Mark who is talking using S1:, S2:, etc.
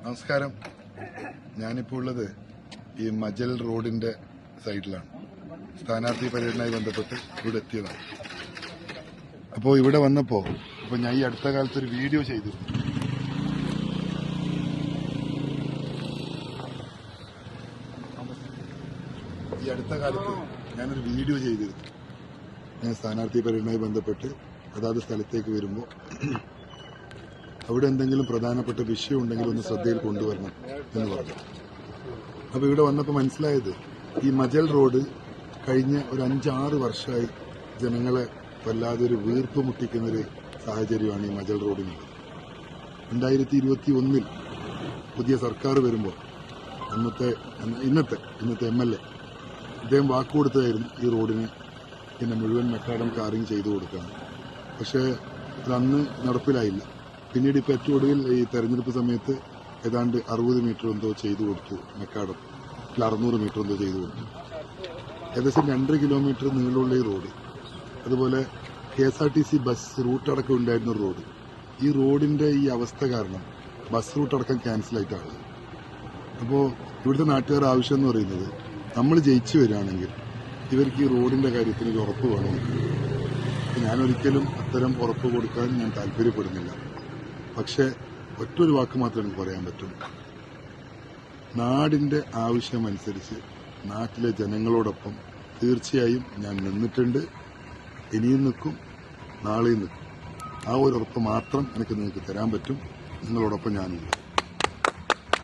S1: നമസ്കാരം. ഞാനിപ്പോൾ ഉള്ളത് ഈ മജൽ റോഡിന്റെ സൈഡിലാണ്. സ്ഥാനാർത്ഥി പര്യടനവുമായി ബന്ധപ്പെട്ട് ഇവിടെ എത്തിയതാണ്. അപ്പോൾ ഇവിടെ വന്നപ്പോൾ ഞാൻ ഈ അടുത്ത കാലത്ത് ഒരു വീഡിയോ ചെയ്തിരുന്നു. ഈ അടുത്ത കാലത്ത് ഞാനൊരു വീഡിയോ ചെയ്തിരുന്നു. ഞാൻ സ്ഥാനാർത്ഥി പര്യടനവുമായി ബന്ധപ്പെട്ട് അതാത് സ്ഥലത്തേക്ക് വരുമ്പോൾ അവിടെ എന്തെങ്കിലും പ്രധാനപ്പെട്ട വിഷയം ഉണ്ടെങ്കിൽ ഒന്ന് ശ്രദ്ധയിൽ കൊണ്ടുവരണം എന്ന് പറഞ്ഞു. അപ്പോൾ ഇവിടെ വന്നപ്പോൾ മനസ്സിലായത് ഈ മജൽ റോഡ് കഴിഞ്ഞ ഒരു 5-6 വർഷമായി ജനങ്ങളെ വല്ലാതെ ഒരു വീർപ്പ് മുട്ടിക്കുന്നൊരു സാഹചര്യമാണ് ഈ മജൽ റോഡിനുള്ളത്. 2021 പുതിയ സർക്കാർ വരുമ്പോൾ ഇന്നത്തെ MLA അദ്ദേഹം വാക്കുകൊടുത്തതായിരുന്നു ഈ റോഡിന് മുഴുവൻ മെക്കാഡം കാറിങ് ചെയ്തു കൊടുക്കുകയാണ്. പക്ഷേ അതന്ന് നടപ്പിലായില്ല. പിന്നീട് ഇപ്പോൾ ഏറ്റവും ഒടുവിൽ ഈ തെരഞ്ഞെടുപ്പ് സമയത്ത് ഏതാണ്ട് 60 മീറ്റർ എന്തോ ചെയ്തു കൊടുത്തു. മെക്കാഡം 600 മീറ്റർ എന്തോ ചെയ്തു കൊടുത്തു. ഏകദേശം 2.5 കിലോമീറ്റർ നീളമുള്ള ഈ റോഡ്, അതുപോലെ KSRTC ബസ് റൂട്ട് അടക്കം ഉണ്ടായിരുന്ന റോഡ്, ഈ റോഡിന്റെ ഈ അവസ്ഥ കാരണം ബസ് റൂട്ട് അടക്കം ക്യാൻസലായിട്ടാണ്. അപ്പോൾ ഇവിടുത്തെ നാട്ടുകാർ ആവശ്യം എന്ന് പറയുന്നത് നമ്മൾ ജയിച്ചു വരികയാണെങ്കിൽ ഇവർക്ക് ഈ റോഡിന്റെ കാര്യത്തിൽ ഒരു ഉറപ്പ് വേണമെന്ന്. ഞാനൊരിക്കലും അത്തരം ഉറപ്പ് കൊടുക്കാൻ ഞാൻ താല്പര്യപ്പെടുന്നില്ല. പക്ഷെ ഒറ്റൊരു വാക്ക് മാത്രമേ എനിക്ക് പറയാൻ പറ്റും. നാടിന്റെ ആവശ്യമനുസരിച്ച് നാട്ടിലെ ജനങ്ങളോടൊപ്പം തീർച്ചയായും ഞാൻ നിന്നിട്ടുണ്ട്, ഇനിയും നിൽക്കും, നാളെയും നിൽക്കും. ആ ഒരു ഉറപ്പ് മാത്രം എനിക്ക് നിങ്ങൾക്ക് തരാൻ പറ്റും. നിങ്ങളോടൊപ്പം ഞാനുണ്ട്.